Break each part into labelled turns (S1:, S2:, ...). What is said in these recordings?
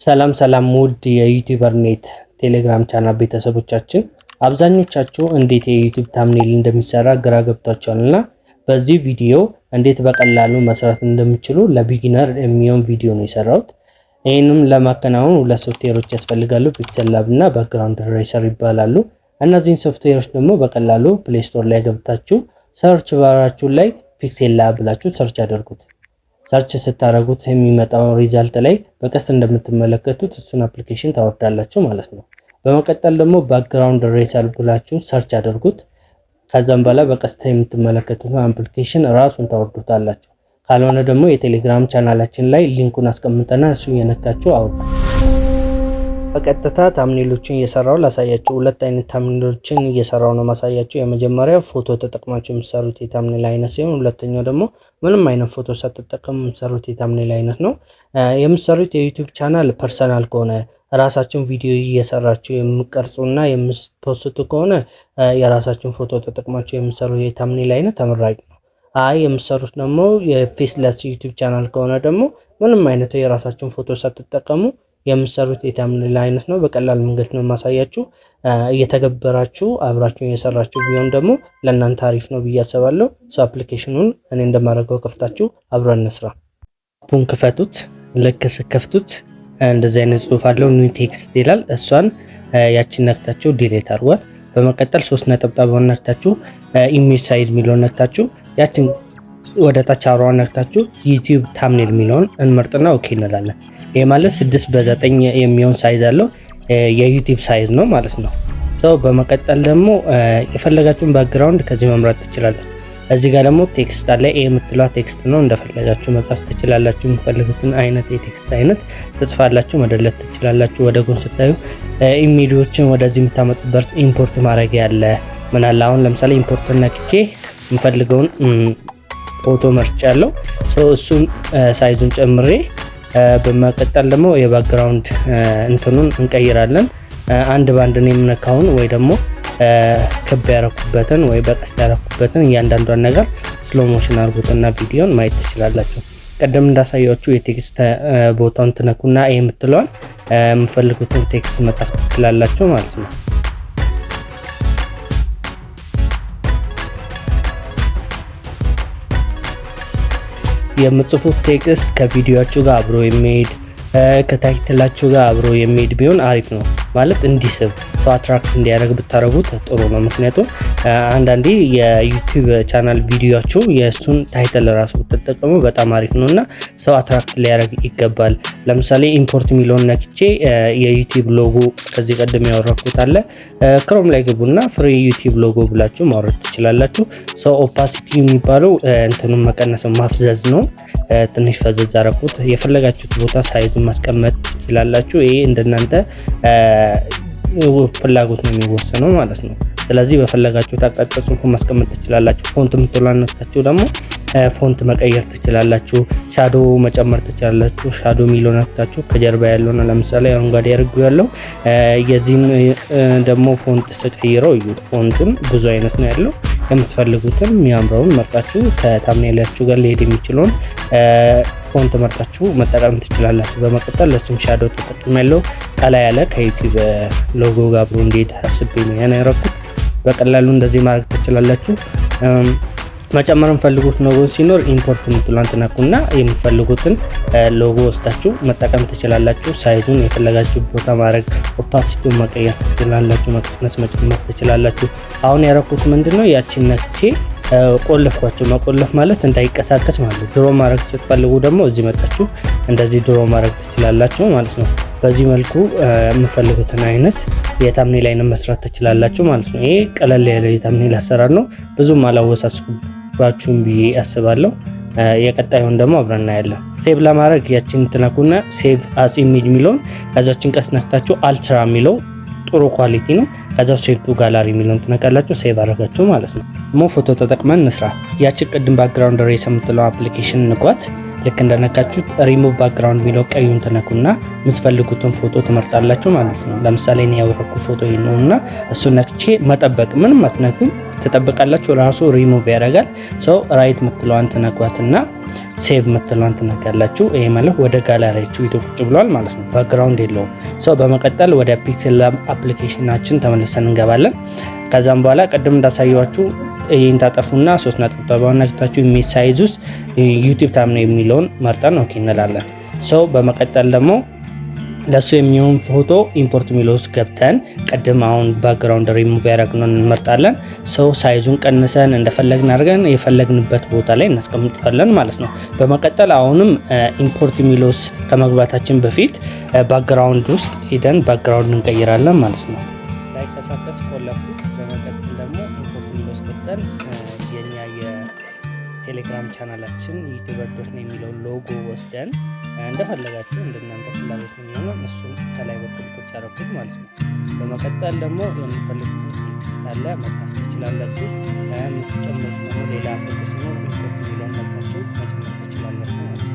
S1: ሰላም ሰላም ውድ የዩቲዩበር ኔት ቴሌግራም ቻናል ቤተሰቦቻችን አብዛኞቻችሁ እንዴት የዩቲዩብ ታምኔል እንደሚሰራ ግራ ገብቷችኋልና በዚህ ቪዲዮ እንዴት በቀላሉ መስራት እንደምትችሉ ለቢጊነር የሚሆን ቪዲዮ ነው የሰራሁት። ይህንም ለማከናወን ሁለት ሶፍትዌሮች ያስፈልጋሉ። ፒክሰል ላብ እና ባክግራውንድ ራይሰር ይባላሉ። እነዚህን ሶፍትዌሮች ደግሞ በቀላሉ ፕሌይ ስቶር ላይ ገብታችሁ ሰርች ባራችሁ ላይ ፒክሰል ላብ ብላችሁ ሰርች አድርጉት። ሰርች ስታደርጉት የሚመጣው ሪዛልት ላይ በቀስት እንደምትመለከቱት እሱን አፕሊኬሽን ታወርዳላችሁ ማለት ነው። በመቀጠል ደግሞ ባክግራውንድ ራይሰር ብላችሁ ሰርች አድርጉት። ከዛም በኋላ በቀስት የምትመለከቱት አፕሊኬሽን ራሱን ታወርዱታላችሁ። ካልሆነ ደግሞ የቴሌግራም ቻናላችን ላይ ሊንኩን አስቀምጠናል፣ እሱ እየነካችሁ አውርዱ። በቀጥታ ታምኔሎችን እየሰራው ላሳያችሁ። ሁለት አይነት ታምኔሎችን እየሰራው ነው ማሳያችሁ። የመጀመሪያው ፎቶ ተጠቅማችሁ የምትሰሩት የታምኔል አይነት ሲሆን ሁለተኛው ደግሞ ምንም አይነት ፎቶ ሳትጠቀሙ የምትሰሩት የታምኔል አይነት ነው። የምትሰሩት የዩቲዩብ ቻናል ፐርሰናል ከሆነ ራሳችሁን ቪዲዮ እየሰራችሁ የምትቀርጹና የምትፖስቱ ከሆነ የራሳችሁን ፎቶ ተጠቅማችሁ የምትሰሩት የታምኔል አይነት ተመራጭ ነው። የምትሰሩት ደግሞ የፌስለስ ዩቲዩብ ቻናል ከሆነ ደግሞ ምንም አይነት የራሳችሁን ፎቶ ሳትጠቀሙ የምትሰሩት የታምኔል አይነት ነው። በቀላል መንገድ ነው ማሳያችሁ። እየተገበራችሁ አብራችሁ እየሰራችሁ ቢሆን ደግሞ ለእናንተ አሪፍ ነው ብዬ አስባለሁ። አፕሊኬሽኑን እኔ እንደማደርገው ከፍታችሁ አብረን እንስራ። አፑን ክፈቱት። ልክ ስከፍቱት እንደዚህ አይነት ጽሁፍ አለው፣ ኒው ቴክስት ይላል። እሷን ያችን ነክታችሁ ዲሌት አድርጓት። በመቀጠል 3 ነጠብጣብ ነክታችሁ ኢሜጅ ሳይዝ ሚሊዮን ነክታችሁ ያችን ወደ ታች አሯን ነክታችሁ ዩቲዩብ ታምኔል ሚሊዮን እንመርጥና ኦኬ እንላለን። ይሄ ማለት 6:9 የሚሆን ሳይዝ አለው የዩቲዩብ ሳይዝ ነው ማለት ነው። በመቀጠል ደግሞ የፈለጋችሁን ባክግራውንድ ከዚህ መምረጥ ትችላላችሁ። እዚህ ጋር ደግሞ ቴክስት አለ። ይሄ የምትለው ቴክስት ነው፣ እንደፈለጋችሁ መጻፍ ትችላላችሁ። የምትፈልጉትን አይነት የቴክስት አይነት ትጽፋላችሁ፣ መደለት ትችላላችሁ። ወደ ጎን ስታዩ ኢሜጆችን ወደዚህ የምታመጡበት ኢምፖርት ማድረግ ያለ ምን አለ። አሁን ለምሳሌ ኢምፖርት ነክቼ የምፈልገውን ፎቶ መርጫለሁ። እሱን ሳይዙን ጨምሬ በመቀጠል ደግሞ የባክግራውንድ እንትኑን እንቀይራለን። አንድ ባንድ ነው የምነካውን ወይ ደግሞ ክብ ያረኩበትን ወይ በቀስት ያረኩበትን እያንዳንዷን ነገር ስሎ ሞሽን አድርጉትና ቪዲዮን ማየት ትችላላችሁ። ቀደም እንዳሳያችሁ የቴክስት ቦታውን ትነኩና ይሄ የምትለዋል የምፈልጉትን ቴክስት መጻፍ ትችላላችሁ ማለት ነው። የምጽፉት ቴክስት ከቪዲዮአችሁ ጋር አብሮ የሚሄድ ከታይትላችሁ ጋር አብሮ የሚሄድ ቢሆን አሪፍ ነው። ማለት እንዲስብ ሰው አትራክት እንዲያደርግ ብታረጉት ጥሩ ነው። ምክንያቱም አንዳንዴ የዩቲዩብ ቻናል ቪዲዮአችሁ የእሱን ታይትል ራሱ ብትጠቀሙ በጣም አሪፍ ነው እና ሰው አትራክት ሊያደርግ ይገባል። ለምሳሌ ኢምፖርት ሚሊዮን ነክቼ የዩቲዩብ ሎጎ ከዚህ ቀደም ያወራኩት አለ። ክሮም ላይ ግቡና ፍሪ ዩቲዩብ ሎጎ ብላችሁ ማውረድ ትችላላችሁ። ሰው ኦፓሲቲ የሚባለው እንትኑን መቀነስ ማፍዘዝ ነው። ትንሽ ፈዘዝ አረኩት። የፈለጋችሁት ቦታ ሳይዙን ማስቀመጥ ትችላላችሁ። ይሄ እንደናንተ ፍላጎት ነው የሚወሰነው ማለት ነው። ስለዚህ በፈለጋችሁት አቅጣጫ ጽሁፉን ማስቀመጥ ትችላላችሁ። ፎንት የምትላነታችሁ ደግሞ ፎንት መቀየር ትችላላችሁ። ሻዶ መጨመር ትችላላችሁ። ሻዶ ሚሊዮን አክታችሁ ከጀርባ ያለውና ለምሳሌ አረንጓዴ ያርጉ ያለው የዚህን ደግሞ ፎንት ስቀይረው እዩ። ፎንቱን ብዙ አይነት ነው ያለው። የምትፈልጉትን የሚያምረውን መርጣችሁ ከታምኔላችሁ ጋር ሊሄድ የሚችለውን ፎንት መርጣችሁ መጠቀም ትችላላችሁ። በመቀጠል ለሱም ሻዶ ተጠቅሜያለሁ። ቀላ ያለ ከዩቲዩብ ሎጎ ጋር አብሮ እንዲሄድ አስቤ ነው ያነረኩት። በቀላሉ እንደዚህ ማድረግ ትችላላችሁ። መጨመር የምትፈልጉት ሎጎ ሲኖር ኢምፖርት የምትሏን ትነኩና የምትፈልጉትን ሎጎ ወስዳችሁ መጠቀም ትችላላችሁ። ሳይዙን የፈለጋችሁ ቦታ ማድረግ፣ ኦፓሲቲውን መቀየር ትችላላችሁ፣ መቀነስ መጨመር ትችላላችሁ። አሁን ያረኩት ምንድነው ያቺን ነክቼ ቆለፍኳቸው። መቆለፍ ማለት እንዳይቀሳቀስ ማለት ነው። ድሮ ማድረግ ስትፈልጉ ደግሞ እዚህ መጣችሁ እንደዚህ ድሮ ማድረግ ትችላላችሁ ማለት ነው። በዚህ መልኩ የምፈልጉትን አይነት የታምኔል አይነት መስራት ትችላላችሁ ማለት ነው። ይሄ ቀለል ያለ የታምኔል አሰራር ነው። ብዙም አላወሳስባችሁም ብዬ አስባለሁ። የቀጣዩን ደግሞ አብረን እናያለን። ሴቭ ለማድረግ ያችን ትነኩና ሴቭ አስ ኢሜጅ ሚሊዮን ከዛችን ቀስ ነክታችሁ አልትራ ሚለው ጥሩ ኳሊቲ ነው። ከዛው ሴቭ ቱ ጋላሪ ሚሊዮን ትነካላችሁ። ሴቭ አደረጋችሁ ማለት ነው። ፎቶ ተጠቅመን እንስራ። ያችን ቅድም ባክግራውንድ ራይሰር የምትለው አፕሊኬሽን ንኳት። ልክ እንደነካችሁት ሪሙቭ ባክግራውንድ ሚለው ቀዩን ትነኩና የምትፈልጉትን ፎቶ ትመርጣላችሁ ማለት ነው። ለምሳሌ እኔ ያወረኩ ፎቶ ነውና እሱን ነክቼ መጠበቅ ምንም አትነኩም፣ ትጠብቃላችሁ። ራሱ ሪሙቭ ያደርጋል። ራይት የምትለዋን ትነኳትና ሴቭ ምትሏን ትነካላችሁ። ይሄ ማለት ወደ ጋላሪያችሁ ይቶ ቁጭ ብሏል ማለት ነው። ባክግራውንድ የለውም። በመቀጠል ወደ ፒክሰል ላብ አፕሊኬሽናችን ተመልሰን እንገባለን። ከዛም በኋላ ቅድም እንዳሳየዋችሁ ይህን ታጠፉና 3 ነጥቦችን ነክታችሁ ኢሜጅ ሳይዝ ውስጥ ዩቲዩብ ታምኔል የሚለውን መርጠን ኦኬ እንላለን። በመቀጠል ደግሞ ለሱ የሚሆን ፎቶ ኢምፖርት ሚለው ውስጥ ገብተን ቅድም አሁን ባክግራውንድ ሪሙቭ ያደረግነውን እንመርጣለን። ሳይዙን ቀንሰን እንደፈለግን አድርገን የፈለግንበት ቦታ ላይ እናስቀምጣለን ማለት ነው። በመቀጠል አሁንም ኢምፖርት ሚለው ውስጥ ከመግባታችን በፊት ባክግራውንድ ውስጥ ሄደን ባክግራውንድ እንቀይራለን ማለት ነው። ላይ ከሳከስ ቆለፉት። በመቀጠል ደግሞ ኢምፖርት ሚለው ውስጥ ገብተን የኛ የቴሌግራም ቻናላችን ዩቲዩበር ዶት ነው የሚለው ሎጎ ወስደን እንደፈለጋችሁ እንደናንተ ፍላጎት ነው የሚሆነው እሱን ከላይ በኩል ቁጭ አደረኩት ማለት ነው። በመቀጠል ደግሞ የምትፈልጉት ቴክስት ካለ መጻፍ ትችላላችሁ። የምትጨምሩት ደግሞ ሌላ ፎቶ ነው ኢምፖርት ሚለውን መርጣችሁ መጨመር ትችላላችሁ ማለት ነው።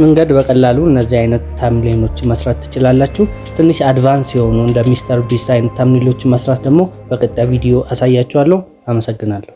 S1: መንገድ በቀላሉ እነዚህ አይነት ታምብሌኖች መስራት ትችላላችሁ። ትንሽ አድቫንስ የሆኑ እንደ ሚስተር ቢስት አይነት ታምብሌኖች መስራት ደግሞ በቀጣይ ቪዲዮ አሳያችኋለሁ። አመሰግናለሁ።